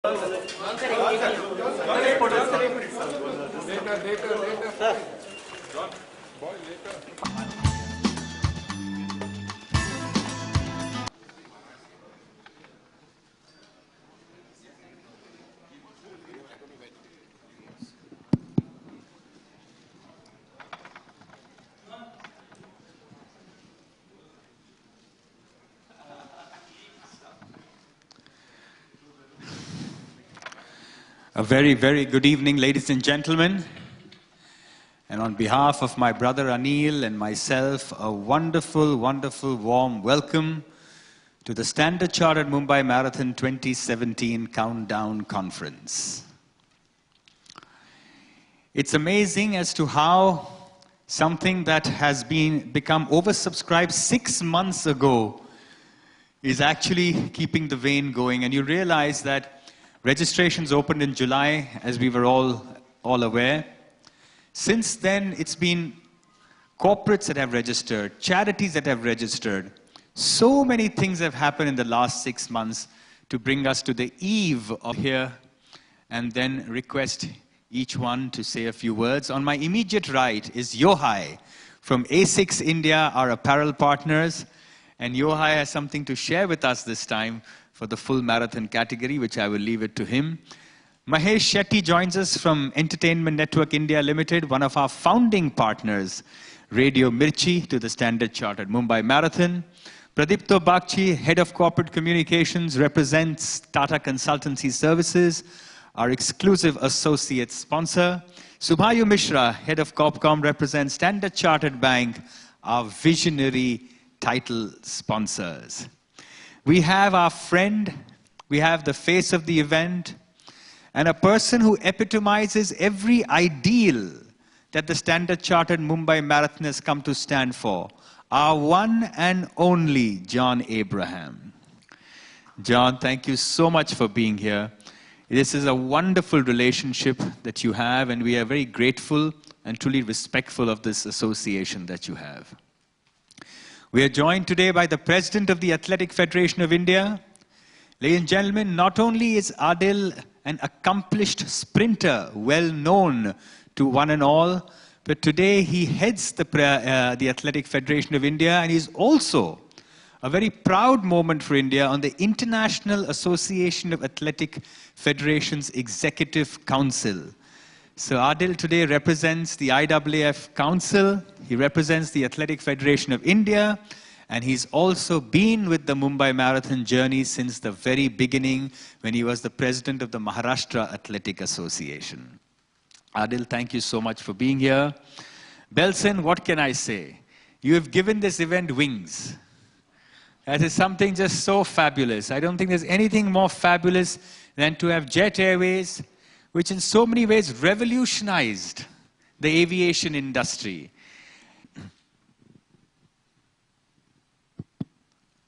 A very, very good evening, ladies and gentlemen. And on behalf of my brother Anil and myself, a wonderful, wonderful, warm welcome to the Standard Chartered Mumbai Marathon 2017 Countdown Conference. It's amazing as to how something that has become oversubscribed 6 months ago is actually keeping the vein going. And you realize that registrations opened in July, as we were all aware. Since then, it's been corporates that have registered, charities that have registered. So many things have happened in the last 6 months to bring us to the eve of here, and then request each one to say a few words. On my immediate right is Yohai from A6 India, our apparel partners. And Yohai has something to share with us this time for the full marathon category, which I will leave it to him. Mahesh Shetty joins us from Entertainment Network India Limited, one of our founding partners, Radio Mirchi, to the Standard Chartered Mumbai Marathon. Pradipto Bagchi, Head of Corporate Communications, represents Tata Consultancy Services, our exclusive associate sponsor. Subhayu Mishra, Head of Corpcom, represents Standard Chartered Bank, our visionary title sponsors. We have our friend, we have the face of the event, and a person who epitomizes every ideal that the Standard Chartered Mumbai Marathon has come to stand for, our one and only John Abraham. John, thank you so much for being here. This is a wonderful relationship that you have, and we are very grateful and truly respectful of this association that you have. We are joined today by the President of the Athletic Federation of India. Ladies and gentlemen, not only is Adil an accomplished sprinter, well known to one and all, but today he heads the Athletic Federation of India, and is also a very proud moment for India on the International Association of Athletic Federations Executive Council. So Adil today represents the IAAF Council, he represents the Athletic Federation of India, and he's also been with the Mumbai Marathon journey since the very beginning when he was the president of the Maharashtra Athletic Association. Adil, thank you so much for being here. Belson, what can I say? You have given this event wings. That is something just so fabulous. I don't think there's anything more fabulous than to have Jet Airways, which in so many ways revolutionized the aviation industry.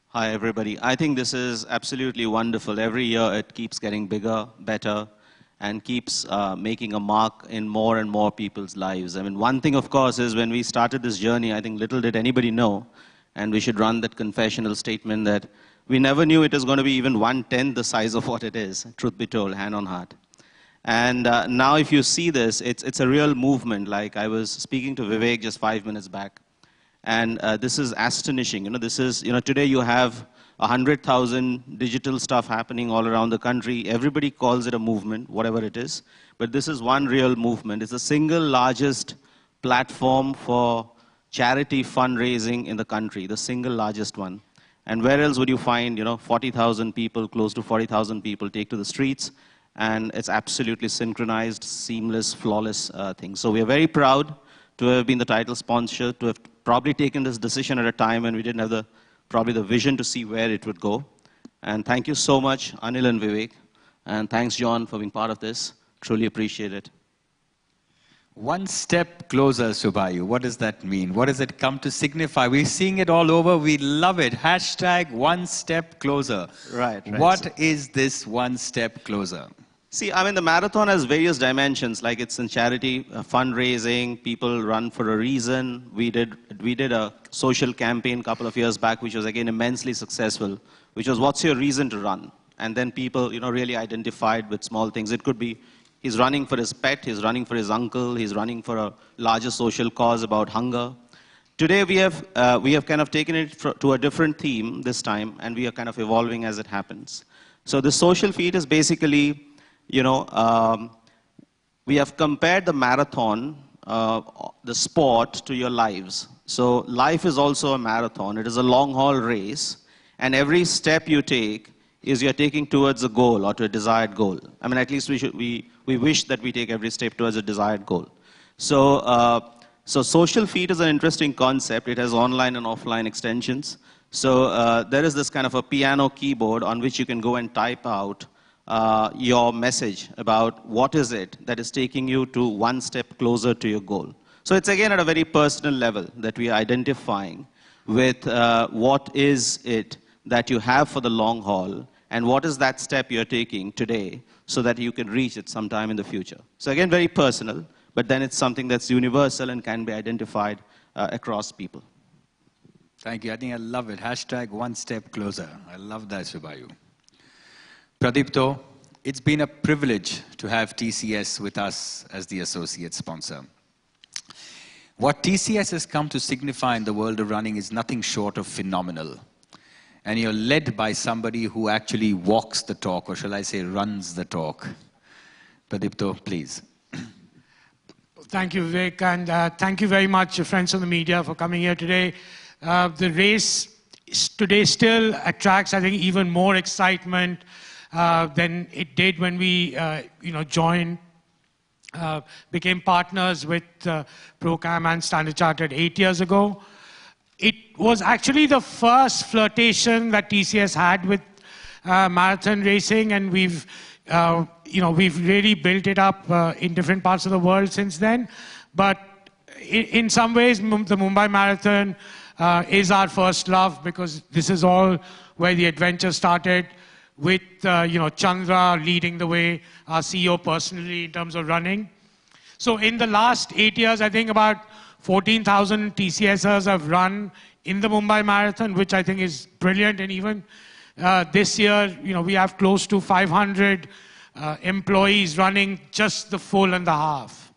Hi, everybody. I think this is absolutely wonderful. Every year it keeps getting bigger, better, and keeps making a mark in more and more people's lives. I mean, one thing, of course, is when we started this journey, I think little did anybody know, and we should run that confessional statement that we never knew it was going to be even 1/10 the size of what it is, truth be told, hand on heart. And now if you see this, it's a real movement. Like I was speaking to Vivek just 5 minutes back. And this is astonishing. This is, today you have 100,000 digital stuff happening all around the country. Everybody calls it a movement, whatever it is. But this is one real movement. It's the single largest platform for charity fundraising in the country, the single largest one. And where else would you find, 40,000 people, close to 40,000 people take to the streets? And it's absolutely synchronized, seamless, flawless thing. So we are very proud to have been the title sponsor, to have probably taken this decision at a time when we didn't have probably the vision to see where it would go. And thank you so much, Anil and Vivek. And thanks, John, for being part of this. Truly appreciate it. One step closer, Subhayu. What does that mean? What does it come to signify? We're seeing it all over. We love it. Hashtag one step closer. Right. What is this one step closer? See, I mean, the marathon has various dimensions, like it's in charity, fundraising, people run for a reason. We did a social campaign a couple of years back, which was again immensely successful, which was what's your reason to run? and then people, really identified with small things. It could be he's running for his pet, he's running for his uncle, he's running for a larger social cause about hunger. Today we have kind of taken it to a different theme this time, and we are kind of evolving as it happens. So the social feed is basically, we have compared the marathon, the sport, to your lives. So life is also a marathon. It is a long haul race, and every step you take is you're taking towards a goal or to a desired goal. I mean, at least we wish that we take every step towards a desired goal. So social feed is an interesting concept. It has online and offline extensions. So there is this kind of a piano keyboard on which you can go and type out your message about what is it that is taking you to one step closer to your goal. So it's again at a very personal level that we are identifying with what is it that you have for the long haul, and what is that step you're taking today so that you can reach it sometime in the future. So again, very personal, but then it's something that's universal and can be identified across people. Thank you. I think I love it. Hashtag one step closer. I love that, Subayu. Pradipto, it's been a privilege to have TCS with us as the associate sponsor. What TCS has come to signify in the world of running is nothing short of phenomenal. And you're led by somebody who actually walks the talk, or shall I say runs the talk. Pradipto, please. Thank you, Vivek, and thank you very much, friends of the media, for coming here today. The race today still attracts, I think, even more excitement than it did when we, joined, became partners with Procam and Standard Chartered 8 years ago. It was actually the first flirtation that TCS had with marathon racing, and we've really built it up in different parts of the world since then. But in some ways, the Mumbai Marathon is our first love, because this is all where the adventure started, with Chandra leading the way, our CEO personally, in terms of running. So in the last 8 years, I think about 14,000 TCSers have run in the Mumbai Marathon, which I think is brilliant. And even this year, we have close to 500 employees running just the full and the half,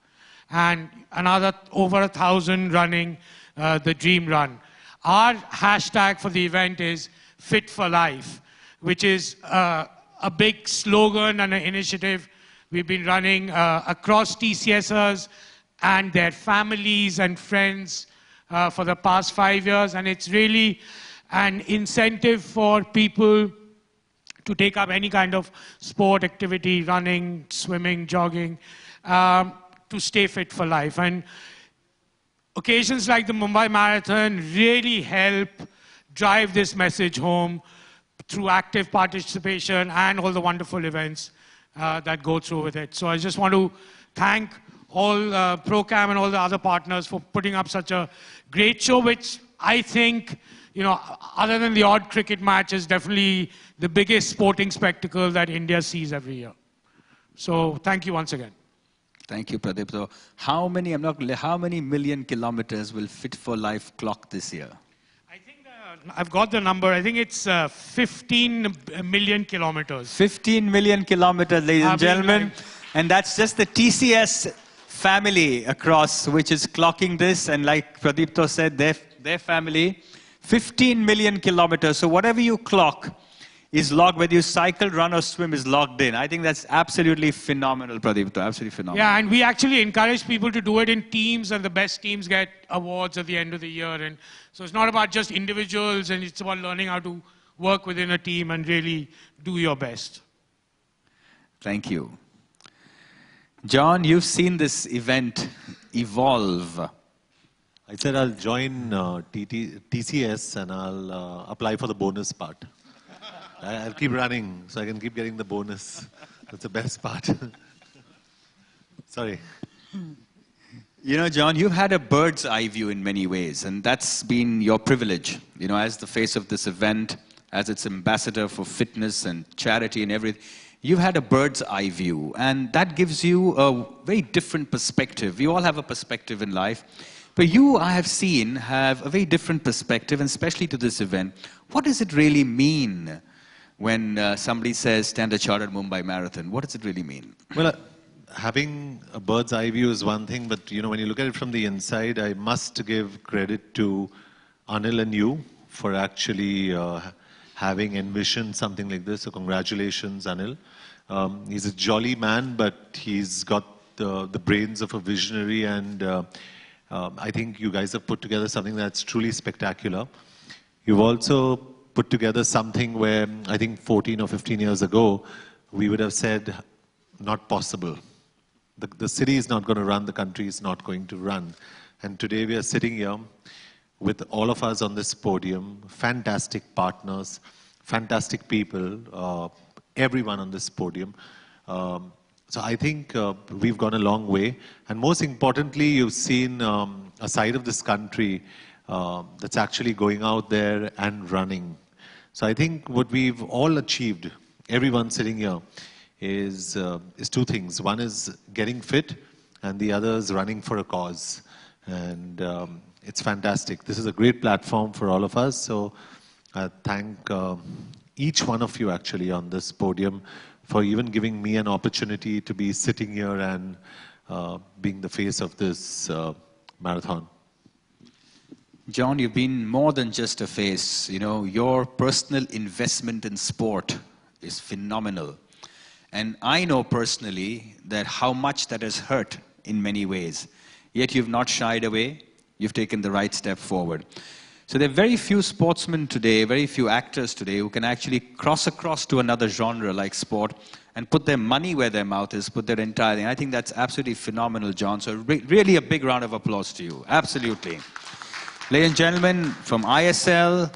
and another over 1,000 running the Dream Run. Our hashtag for the event is Fit for Life, which is a big slogan and an initiative we've been running across TCSers and their families and friends for the past 5 years. And it's really an incentive for people to take up any kind of sport activity, running, swimming, jogging, to stay fit for life. And occasions like the Mumbai Marathon really help drive this message home through active participation and all the wonderful events that go through with it. So I just want to thank all Procam and all the other partners for putting up such a great show, which I think, other than the odd cricket match, is definitely the biggest sporting spectacle that India sees every year. So thank you once again. Thank you, Pradeep. So how many million kilometers will Fit for Life clock this year? I think I've got the number. I think it's 15 million kilometers. 15 million kilometers, ladies and gentlemen. And that's just the TCS family across, which is clocking this. And like Pradipto said, their family, 15 million kilometers. So whatever you clock is logged, whether you cycle, run, or swim, is logged in. I think that's absolutely phenomenal, Pradipto, absolutely phenomenal. Yeah, and we actually encourage people to do it in teams, and the best teams get awards at the end of the year. And so it's not about just individuals, and it's about learning how to work within a team and really do your best. Thank you. John, you've seen this event evolve. I said I'll join TCS and I'll apply for the bonus part. I'll keep running so I can keep getting the bonus. That's the best part. Sorry. John, you've had a bird's eye view in many ways, and that's been your privilege, as the face of this event, as its ambassador for fitness and charity and everything. You've had a bird's eye view, and that gives you a very different perspective. We all have a perspective in life, but you, I have seen, have a very different perspective, and especially to this event. What does it really mean when somebody says Standard Chartered Mumbai Marathon? What does it really mean? Well, having a bird's eye view is one thing, but when you look at it from the inside, I must give credit to Anil and you for actually having envisioned something like this. So congratulations, Anil. He's a jolly man, but he's got the brains of a visionary, and I think you guys have put together something that's truly spectacular. You've also put together something where I think 14 or 15 years ago, we would have said, not possible. The city is not going to run, the country is not going to run. And today we are sitting here with all of us on this podium, fantastic partners, fantastic people, everyone on this podium. So I think we've gone a long way. And most importantly, you've seen a side of this country that's actually going out there and running. So I think what we've all achieved, everyone sitting here, is two things. One is getting fit, and the other is running for a cause. And it's fantastic. This is a great platform for all of us. So I thank each one of you actually on this podium for even giving me an opportunity to be sitting here and being the face of this marathon. John, you've been more than just a face. Your personal investment in sport is phenomenal. And I know personally that how much that has hurt in many ways. Yet you've not shied away. You've taken the right step forward. So there are very few sportsmen today, very few actors today who can actually cross across to another genre like sport and put their money where their mouth is, put their entire thing. I think that's absolutely phenomenal, John. So really a big round of applause to you. Absolutely. Ladies and gentlemen, from ISL,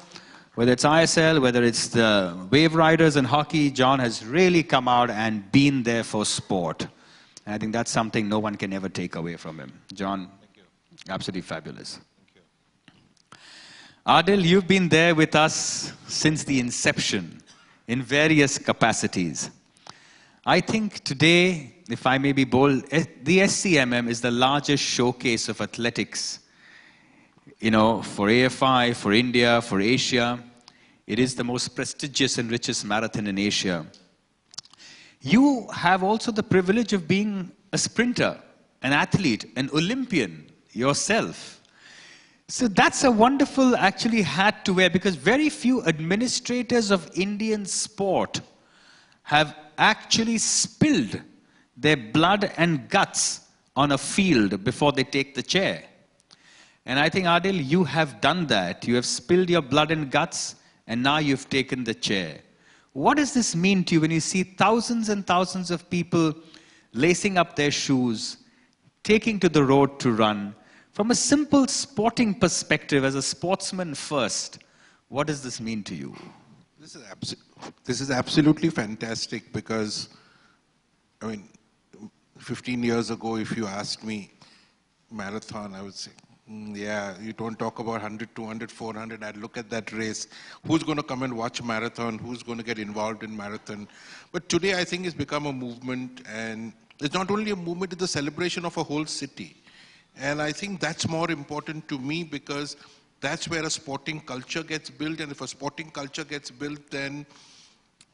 whether it's the Wave Riders and hockey, John has really come out and been there for sport. And I think that's something no one can ever take away from him. John, thank you. Absolutely fabulous. Thank you. Adil, you've been there with us since the inception in various capacities. I think today, if I may be bold, the SCMM is the largest showcase of athletics for AFI, for India, for Asia. It is the most prestigious and richest marathon in Asia. You have also the privilege of being a sprinter, an athlete, an Olympian yourself. So that's a wonderful actually hat to wear, because very few administrators of Indian sport have actually spilled their blood and guts on a field before they take the chair. And I think, Adil, you have done that. You have spilled your blood and guts, and now you've taken the chair. What does this mean to you when you see thousands and thousands of people lacing up their shoes, taking to the road to run? From a simple sporting perspective, as a sportsman first, what does this mean to you? This is absolutely fantastic, because, 15 years ago, if you asked me marathon, I would say, yeah, you don't talk about 100, 200, 400. I'd look at that race. Who's going to come and watch marathon? Who's going to get involved in marathon? But today, I think it's become a movement, and it's not only a movement, it's a celebration of a whole city. And I think that's more important to me, because that's where a sporting culture gets built. And if a sporting culture gets built, then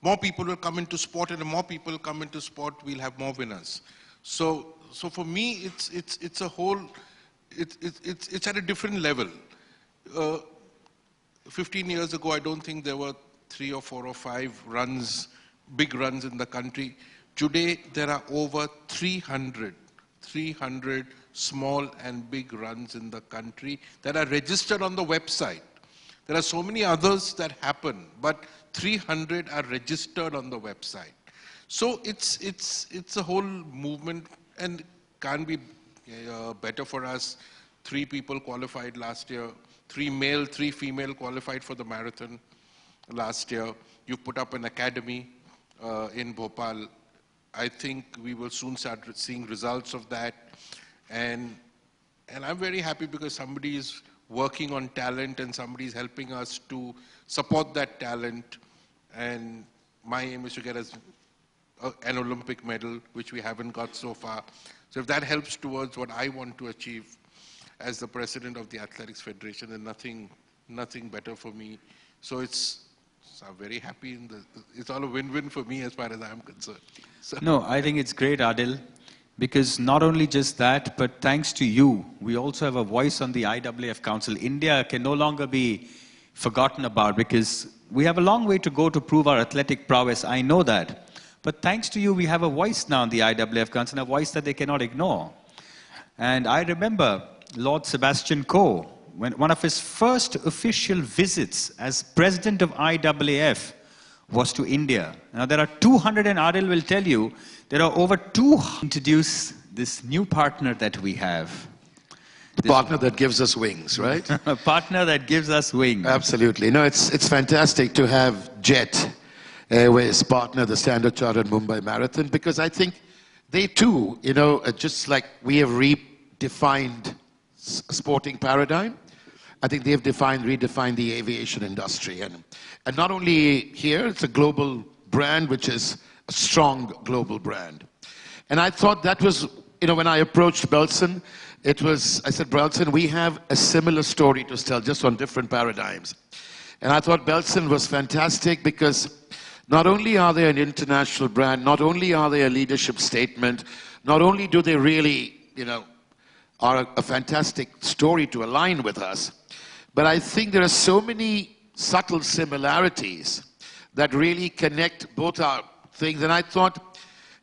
more people will come into sport, and if more people come into sport, we'll have more winners. So for me, it's a whole. It's at a different level. 15 years ago, I don't think there were 3 or 4 or 5 runs, big runs in the country. Today, there are over 300 small and big runs in the country that are registered on the website. There are so many others that happen, but 300 are registered on the website. So it's a whole movement, and can't be better for us. 3 people qualified last year. 3 male, 3 female qualified for the marathon last year. You put up an academy in Bhopal. I think we will soon start seeing results of that. And I'm very happy, because somebody is working on talent, and somebody is helping us to support that talent. And my aim is to get us an Olympic medal, which we haven't got so far. So if that helps towards what I want to achieve as the president of the Athletics Federation, then nothing better for me. So So I'm very happy. It's all a win-win for me as far as I'm concerned. So. No, I think it's great, Adil, because not only just that, but thanks to you, we also have a voice on the IAAF Council. India can no longer be forgotten about because we have a long way to go to prove our athletic prowess. I know that. But thanks to you, we have a voice now in the IAAF Council, a voice that they cannot ignore. And I remember Lord Sebastian Coe, when one of his first official visits as president of IAAF was to India. Now there are 200, and Adil will tell you, there are over 200. Introduce this new partner that we have. The partner that gives us wings, right? A partner that gives us wings. Absolutely. No, it's fantastic to have Jet Airways partner the Standard Chartered Mumbai Marathon, because I think they too, just like we have redefined a sporting paradigm, I think they have redefined the aviation industry. And not only here, it's a global brand, which is a strong global brand. And I thought that was, when I approached Belson, I said, Belson, we have a similar story to tell, just on different paradigms. And I thought Belson was fantastic because not only are they an international brand, not only are they a leadership statement, not only do they really, are a fantastic story to align with us, but I think there are so many subtle similarities that really connect both our things. And I thought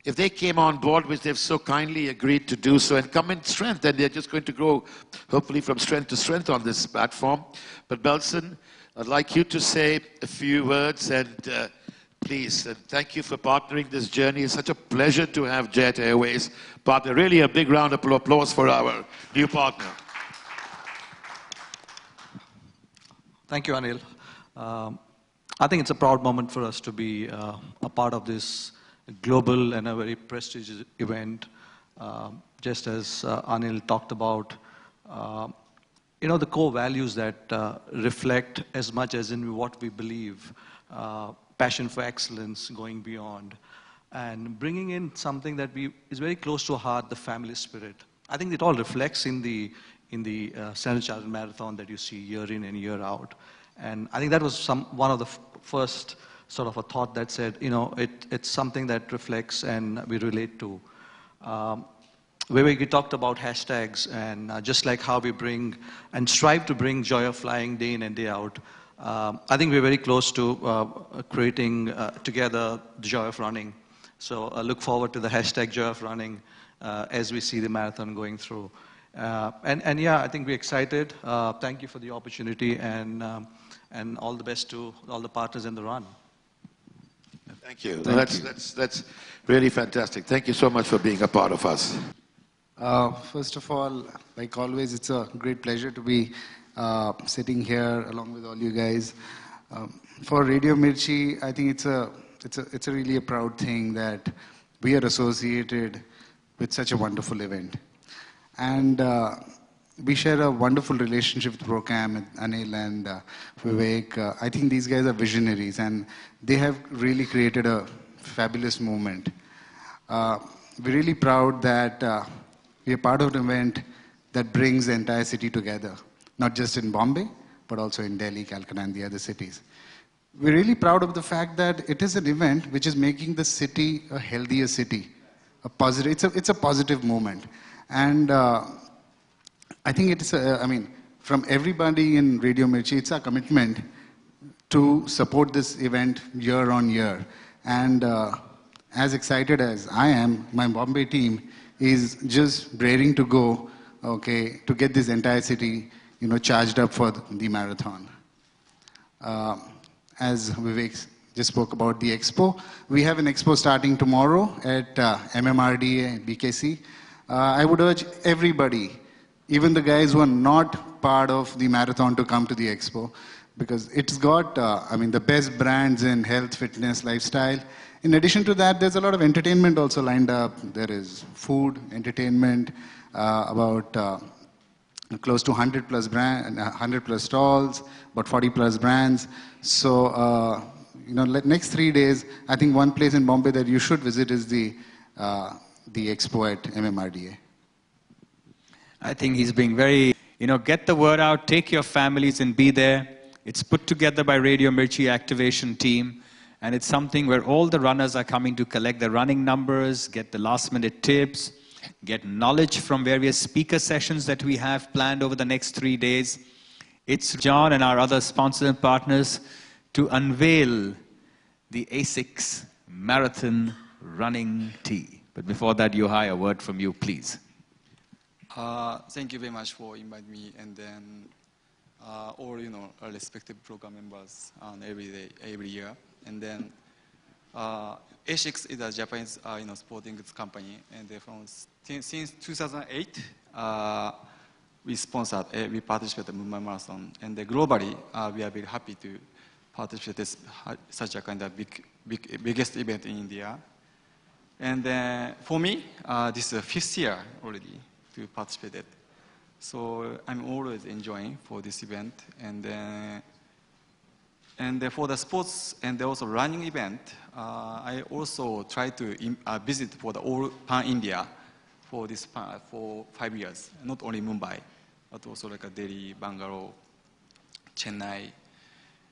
if they came on board, which they've so kindly agreed to do so, and come in strength, then they're just going to grow, hopefully, from strength to strength on this platform. But Belson, I'd like you to say a few words, and please, and thank you for partnering this journey. It's such a pleasure to have Jet Airways partner. Really a big round of applause for our new partner. Thank you, Anil. I think it's a proud moment for us to be a part of this global and a very prestigious event. Just as Anil talked about, the core values that reflect as much as in what we believe, passion for excellence, going beyond, and bringing in something that is very close to our heart, the family spirit. I think it all reflects in the Standard Chartered Marathon that you see year in and year out. And I think that was one of the first sort of a thought that said, it's something that reflects and we relate to. Where we talked about hashtags, and just like how we bring and strive to bring joy of flying day in and day out, I think we're very close to creating together the joy of running. So I look forward to the hashtag joy of running as we see the marathon going through. And yeah, I think we're excited. Thank you for the opportunity, and all the best to all the partners in the run. Thank you. That's really fantastic. Thank you so much for being a part of us. First of all, like always, it's a great pleasure to be sitting here along with all you guys. For Radio Mirchi, I think it's a really a proud thing that we are associated with such a wonderful event. And we share a wonderful relationship with Procam, Anil and Vivek. I think these guys are visionaries, and they have really created a fabulous movement. We're really proud that we are part of an event that brings the entire city together, not just in Bombay, but also in Delhi, Calcutta, and the other cities. We're really proud of the fact that it is an event which is making the city a healthier city, a positive. It's a positive movement, and I think it's, from everybody in Radio Mirchi, it's our commitment to support this event year on year. And as excited as I am, my Bombay team is just raring to go, okay, to get this entire city, charged up for the marathon. As Vivek just spoke about the expo, we have an expo starting tomorrow at MMRDA, BKC. I would urge everybody, even the guys who are not part of the marathon, to come to the expo, because it's got, the best brands in health, fitness, lifestyle. In addition to that, there's a lot of entertainment also lined up. There is food, entertainment, about close to 100 plus stalls, about 40 plus brands. So, next 3 days, I think one place in Bombay that you should visit is the expo at MMRDA. I think he's being very, get the word out, take your families and be there. It's put together by Radio Mirchi Activation Team. And it's something where all the runners are coming to collect the running numbers, get the last-minute tips, get knowledge from various speaker sessions that we have planned over the next 3 days. It's John and our other sponsors and partners to unveil the ASICS Marathon Running Tee. But before that, Yohai, a word from you, please. Thank you very much for inviting me, and then all our respective program members every year, and then ASICS is a Japanese sporting goods company, and since 2008 we sponsored, we participated in the Mumbai Marathon, and globally we are very happy to participate in such a kind of biggest event in India. And for me, this is the 5th year already to participate. So I'm always enjoying for this event. And for the sports and also running event, I also try to visit for the all pan-India for 5 years, not only Mumbai, but also like Delhi, Bangalore, Chennai.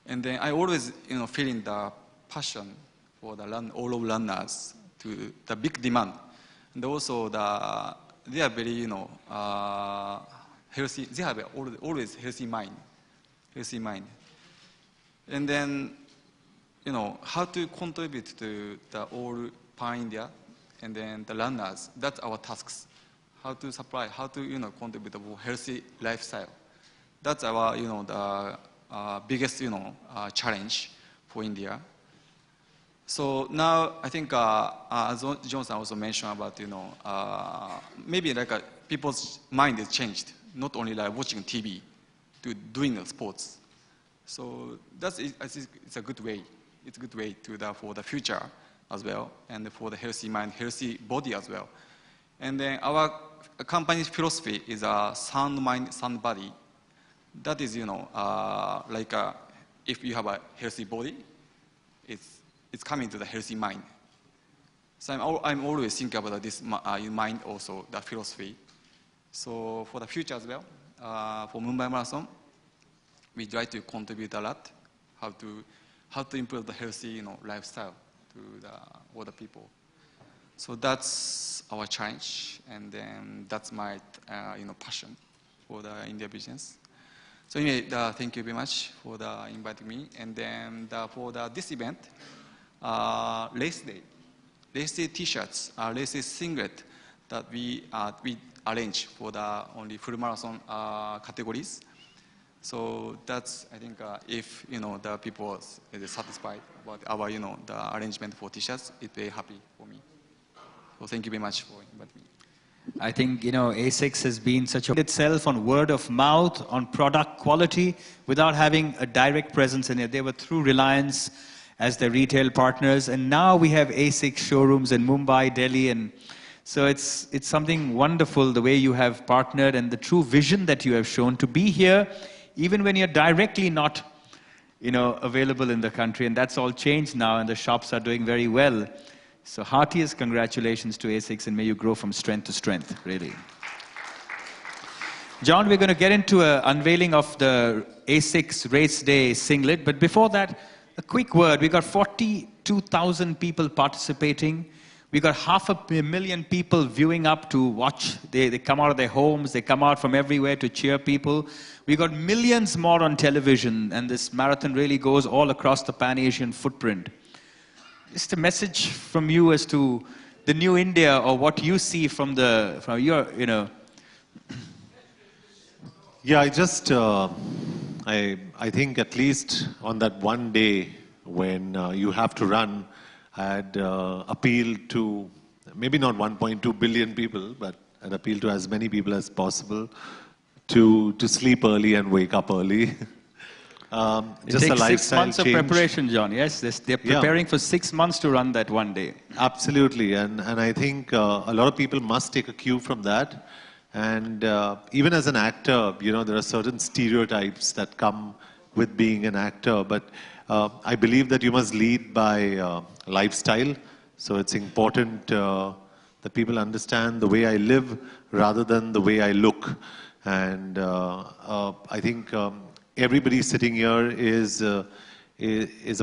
And then I always, feeling the passion for the all of runners to the big demand. And also they are very, healthy. They have always healthy mind. And then, how to contribute to the all pan-India and then the runners. That's our tasks. How to supply, how to, contribute to healthy lifestyle. That's our, the biggest, challenge for India. So now I think, as Johnson also mentioned about, maybe like people's mind is changed, not only like watching TV, to doing the sports. So I think it's a good way. It's a good way for the future as well, and for the healthy mind, healthy body as well. And then our company's philosophy is a sound mind, sound body. That is, if you have a healthy body, it's coming to the healthy mind. So I'm always thinking about this mind also, the philosophy. So for the future as well, for Mumbai Marathon, we try to contribute a lot, how to improve the healthy, lifestyle to all the people. So that's our challenge, and then that's my, passion for the India business. So anyway, thank you very much for inviting me. And then for this event, race day T-shirts, race day singlet that we arrange for the only full marathon categories. So that's, I think, if the people is satisfied about our the arrangement for T-shirts, it's very happy for me. So thank you very much for inviting me. I think, ASICS has been such a itself on word of mouth, on product quality, without having a direct presence in it. They were through Reliance as their retail partners, and now we have ASICS showrooms in Mumbai, Delhi, and so it's something wonderful the way you have partnered and the true vision that you have shown to be here, even when you're directly not, available in the country, and that's all changed now, and the shops are doing very well. So heartiest congratulations to ASICS, and may you grow from strength to strength, really. John, we're going to get into an unveiling of the ASICS Race Day singlet, but before that, a quick word. We got 42,000 people participating. We got 500,000 people viewing up to watch. They come out of their homes, they come out from everywhere to cheer people. We got millions more on television, and this marathon really goes all across the Pan-Asian footprint. Just a message from you as to the new India, or what you see from your, Yeah, I think at least on that one day when you have to run, I'd appeal to maybe not 1.2 billion people, but I'd appeal to as many people as possible to sleep early and wake up early. It takes 6 months of preparation, John. Yes, they're preparing for 6 months to run that one day. Absolutely, and I think a lot of people must take a cue from that. And even as an actor, there are certain stereotypes that come with being an actor. But I believe that you must lead by lifestyle. So it's important that people understand the way I live rather than the way I look. And I think everybody sitting here is a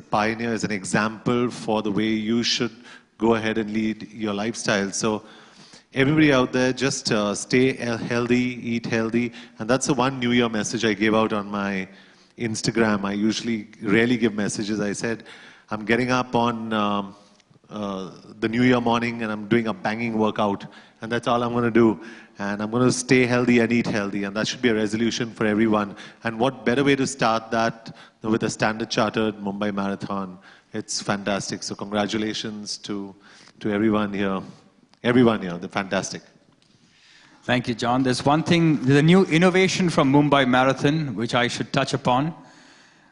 pioneer, is an example for the way you should go ahead and lead your lifestyle. So everybody out there, just stay healthy, eat healthy. And that's the one New Year message I gave out on my Instagram. I usually rarely give messages. I said, I'm getting up on the New Year morning and I'm doing a banging workout. And that's all I'm going to do. And I'm going to stay healthy and eat healthy. And that should be a resolution for everyone. And what better way to start that than with a Standard Chartered Mumbai Marathon. It's fantastic. So congratulations to everyone here. Everyone here, they're fantastic. Thank you, John. There's one thing, there's a new innovation from Mumbai Marathon, which I should touch upon.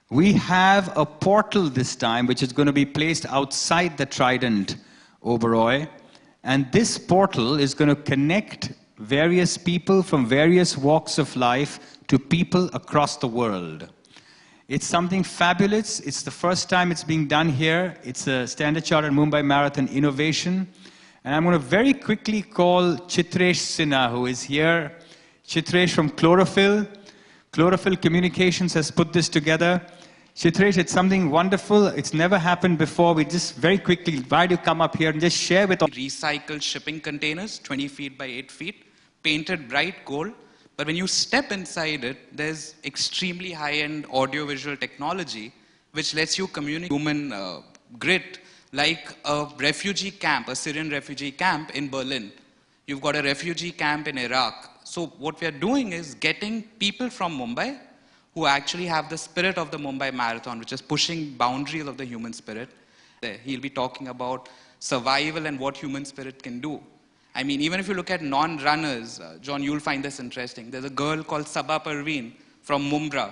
We have a portal this time, which is going to be placed outside the Trident Oberoi. And this portal is going to connect various people from various walks of life to people across the world. It's something fabulous. It's the first time it's being done here. It's a Standard Chartered Mumbai Marathon innovation. And I'm going to very quickly call Chitresh Sinha, who is here. Chitresh from Chlorophyll. Chlorophyll Communications has put this together. Chitresh, it's something wonderful. It's never happened before. We just very quickly, why do you come up here and just share with all... Recycled shipping containers, 20 feet by 8 feet, painted bright gold. But when you step inside it, there's extremely high-end audio-visual technology which lets you communicate human grit like a refugee camp, a Syrian refugee camp in Berlin. You've got a refugee camp in Iraq. So what we are doing is getting people from Mumbai who actually have the spirit of the Mumbai Marathon, which is pushing boundaries of the human spirit. He'll be talking about survival and what human spirit can do. I mean, even if you look at non-runners, John, you'll find this interesting. There's a girl called Sabah Parveen from Mumbai,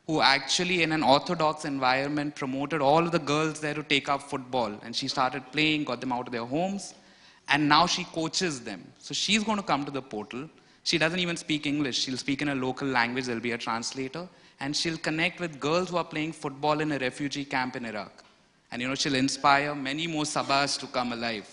who actually in an orthodox environment promoted all of the girls there to take up football. And she started playing, got them out of their homes, and now she coaches them. So she's going to come to the portal. She doesn't even speak English. She'll speak in a local language. There'll be a translator. And she'll connect with girls who are playing football in a refugee camp in Iraq. And, you know, she'll inspire many more Sabahs to come alive.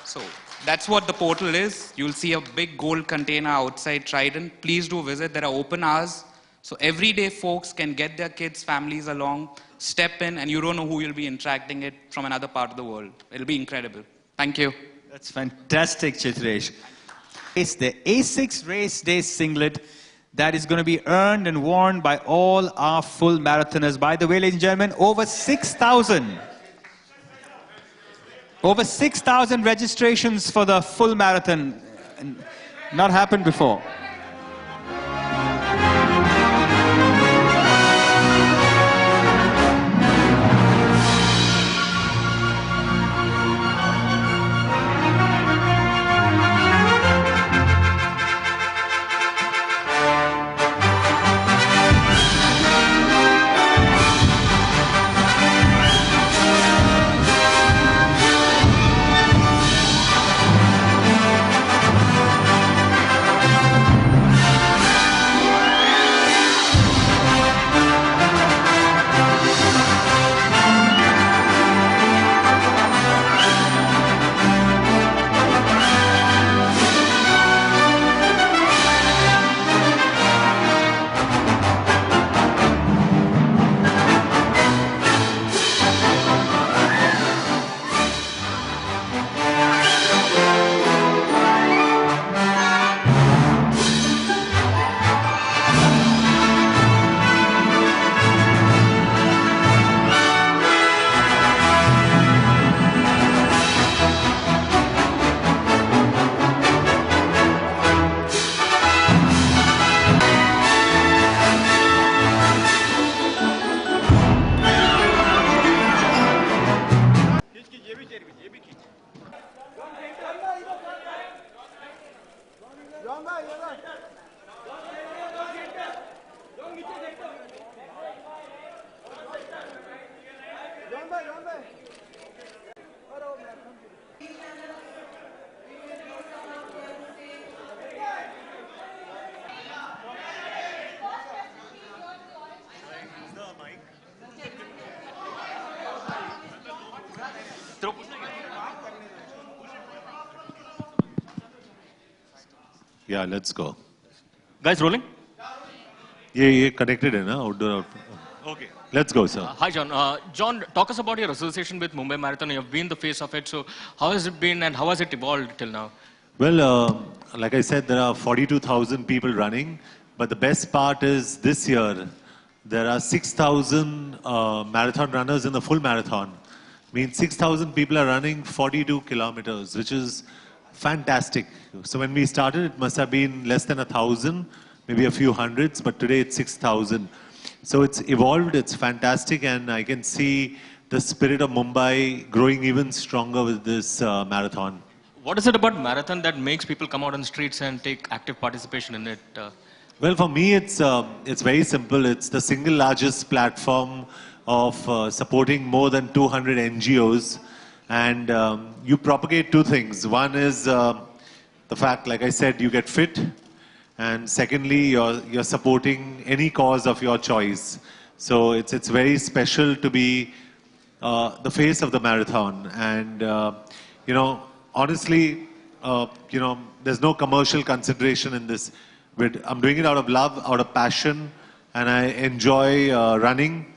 So that's what the portal is. You'll see a big gold container outside Trident. Please do visit. There are open hours. So everyday folks can get their kids, families along, step in, and you don't know who you'll be interacting it from another part of the world. It'll be incredible. Thank you. That's fantastic, Chitresh. It's the A6 Race Day singlet that is going to be earned and worn by all our full marathoners. By the way, ladies and gentlemen, over 6,000 registrations for the full marathon. Not happened before. Yeah, let's go. Guys, rolling? ये connected है ना outdoor. Okay, let's go, sir. Hi, John. John, talk us about your association with Mumbai Marathon. You've been the face of it. So how has it been and how has it evolved till now? Well, like I said, there are 42,000 people running, but the best part is this year, there are 6,000 marathon runners in the full marathon. Means 6,000 people are running 42 kilometers, which is fantastic. So when we started, it must have been less than 1,000, maybe a few hundreds, but today it's 6,000. So it's evolved, it's fantastic, and I can see the spirit of Mumbai growing even stronger with this marathon. What is it about marathon that makes people come out on the streets and take active participation in it? Well, for me, it's very simple. It's the single largest platform of supporting more than 200 NGOs. And you propagate two things. One is the fact, like I said, you get fit. And secondly, you're supporting any cause of your choice. So it's very special to be the face of the marathon. And, you know, honestly, you know, there's no commercial consideration in this. I'm doing it out of love, out of passion, and I enjoy running.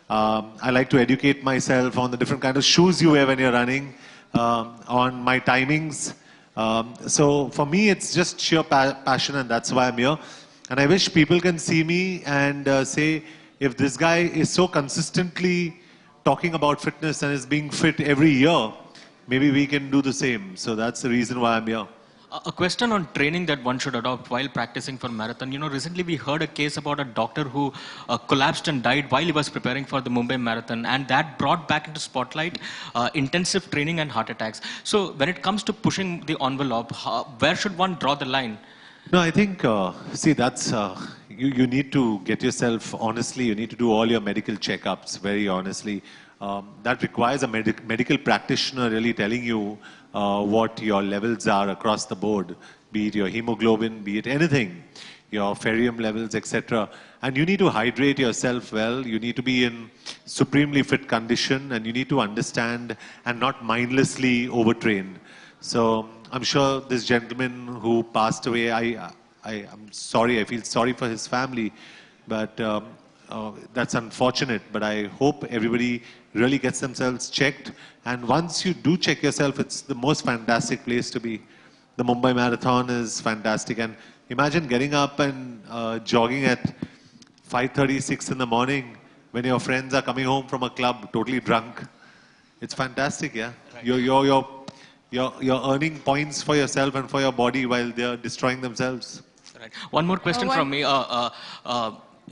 I like to educate myself on the different kind of shoes you wear when you're running, on my timings. So for me, it's just sheer passion, and that's why I'm here. And I wish people can see me and say, if this guy is so consistently talking about fitness and is being fit every year, maybe we can do the same. So that's the reason why I'm here. A question on training that one should adopt while practicing for marathon. You know, recently we heard a case about a doctor who collapsed and died while he was preparing for the Mumbai Marathon, and that brought back into spotlight intensive training and heart attacks. So when it comes to pushing the envelope, where should one draw the line? No, I think, see, that's, you need to get yourself, honestly, you need to do all your medical checkups, very honestly. That requires a medical practitioner really telling you what your levels are across the board, be it your hemoglobin, be it anything, your ferrium levels, etc. And you need to hydrate yourself well, you need to be in supremely fit condition, and you need to understand and not mindlessly overtrain. So I'm sure this gentleman who passed away, I'm sorry, I feel sorry for his family, but that's unfortunate. But I hope everybody really gets themselves checked. And once you do check yourself, it's the most fantastic place to be. The Mumbai Marathon is fantastic. And imagine getting up and jogging at 5:36 in the morning when your friends are coming home from a club totally drunk. It's fantastic, yeah. Right. You're earning points for yourself and for your body while they're destroying themselves. Right. One more question from me.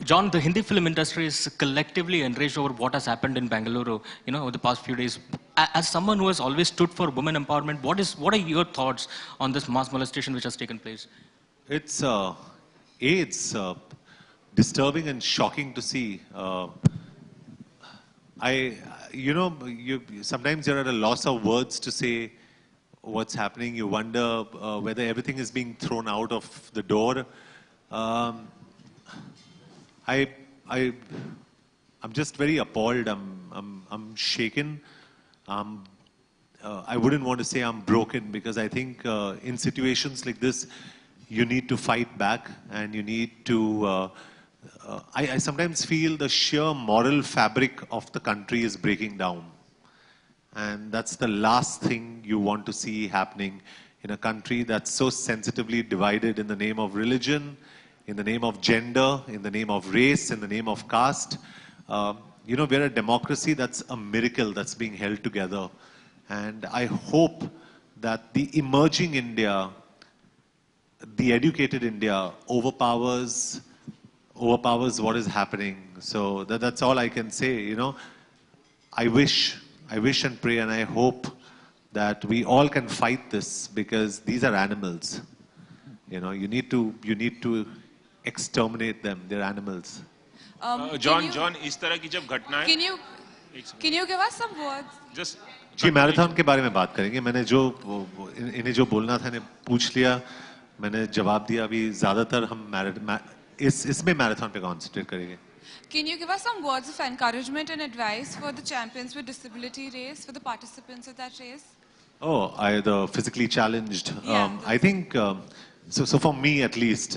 John, the Hindi film industry is collectively enraged over what has happened in Bengaluru, you know, over the past few days. As someone who has always stood for women empowerment, what are your thoughts on this mass molestation which has taken place? It's disturbing and shocking to see. Sometimes you're at a loss of words to say what's happening. You wonder whether everything is being thrown out of the door. I'm just very appalled. I'm shaken. I wouldn't want to say I'm broken, because I think in situations like this, you need to fight back, and you need to. I sometimes feel the sheer moral fabric of the country is breaking down, and that's the last thing you want to see happening in a country that's so sensitively divided in the name of religion, in the name of gender, in the name of race, in the name of caste. We're a democracy that's a miracle that's being held together. And I hope that the emerging India, the educated India, overpowers what is happening. So that's all I can say, you know. I wish and pray and I hope that we all can fight this, because these are animals. You know, you need to exterminate them. They're animals. John, इस तरह की जब घटनाएं Can you give us some words? Just ji, marathon के बारे में बात करेंगे. मैंने इन्हें जो बोलना था, इन्हें पूछ लिया, मैंने जवाब दिया. अभी ज़्यादातर हम इसमें मैराथन पे कॉन्सेंट्रेट करेंगे. Can you give us some words of encouragement and advice for the Champions with Disability race, for the participants of that race? The physically challenged. Yeah, I think, so for me at least,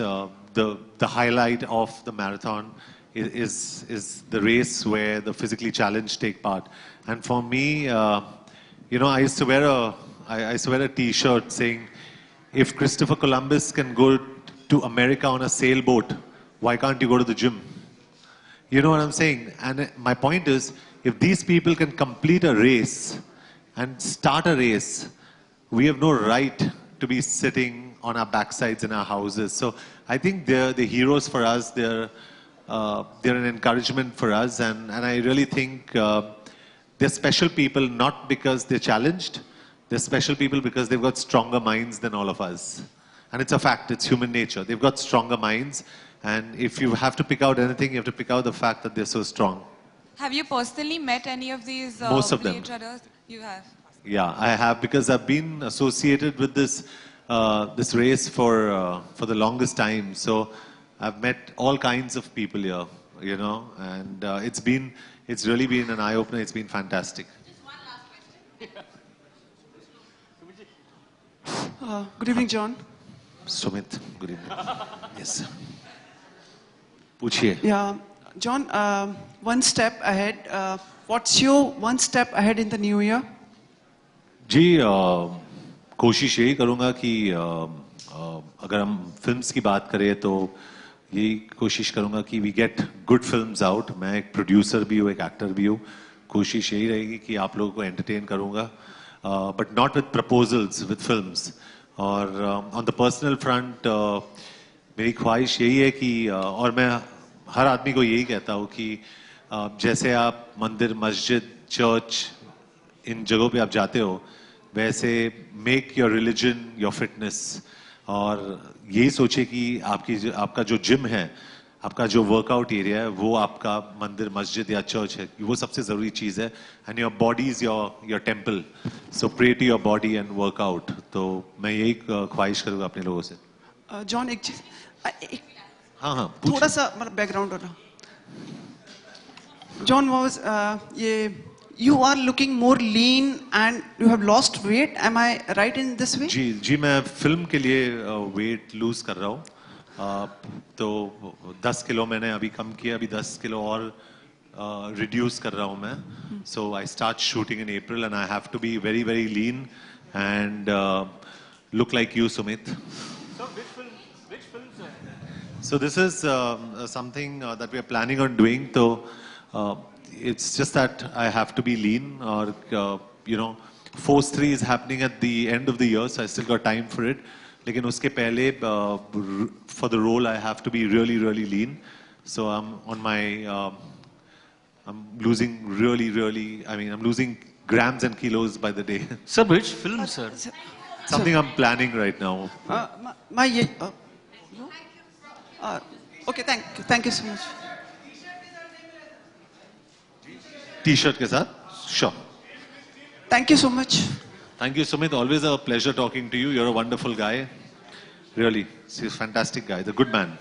the highlight of the marathon is the race where the physically challenged take part. And for me, I used to wear a T-shirt saying, if Christopher Columbus can go to America on a sailboat, why can't you go to the gym? You know what I'm saying? And my point is, if these people can complete a race and start a race, we have no right to be sitting on our backsides in our houses. So I think they're the heroes for us. They're an encouragement for us. And I really think they're special people not because they're challenged. They're special people because they've got stronger minds than all of us. And it's a fact, it's human nature. They've got stronger minds. And if you have to pick out anything, you have to pick out the fact that they're so strong. Have you personally met any of these Most of them. village runners? You have? Yeah, I have, because I've been associated with this this race for the longest time. So I've met all kinds of people here, and it's really been an eye-opener. It's been fantastic. Good evening, John. Sumit, good evening. Yes. Puchiye. Yeah, John, one step ahead. What's your one step ahead in the new year? जी कोशिश यही करूँगा कि अगर हम films की बात करें तो यही कोशिश करूँगा कि we get good films out. मैं एक प्रोड्यूसर भी हूँ, एक एक्टर भी हूँ. कोशिश यही रहेगी कि आप लोगों को एंटरटेन करूँगा, but not with proposals, with films. और ऑन द पर्सनल फ्रंट मेरी ख्वाहिश यही है कि और मैं हर आदमी को यही कहता हूँ कि जैसे आप मंदिर, मस्जिद, चर्च, इन जगहों पे आप जाते हो, वैसे make your religion your fitness. और यही सोचे कि आपका जो जिम है, आपका जो वर्कआउट एरिया है, वो आपका मंदिर, मस्जिद या चर्च है. वो सबसे ज़रूरी चीज़ है. And your body is your temple. So pray to your body and workout. तो मैं यही ख्वाहिश करूँगा अपने लोगों से. जॉन, एक चीज, हाँ थोड़ा सा मतलब बैकग्राउंड होना. जॉन वाज ये you are looking more lean and you have lost weight. Am I right in this way? जी मैं फिल्म के लिए वेट लूज कर रहा हूँ. तो 10 किलो मैंने अभी कम किया. अभी 10 किलो और रिड्यूस कर रहा हूँ मैं. So I start shooting in April and I have to be very very lean and look like you, Sumit. Which film, sir? So this is something that we are planning on doing. So it's just that I have to be lean, or Force 3 is happening at the end of the year, so I still got time for it. लेकिन उसके पहले for the role I have to be really really lean. So I'm losing I'm losing grams and kilos by the day. Sir, which film, sir? Something I'm planning right now. Okay, thank you so much. T-shirt के साथ, sure. Thank you so much. Thank you, Sumit. Always a pleasure talking to you. You're a wonderful guy. Really, he's a fantastic guy. The good man.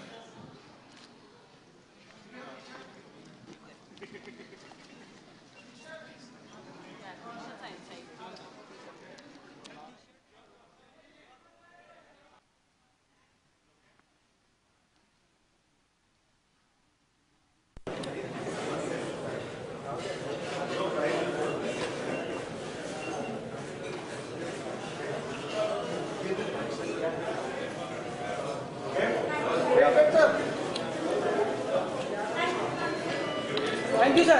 Thank you, sir.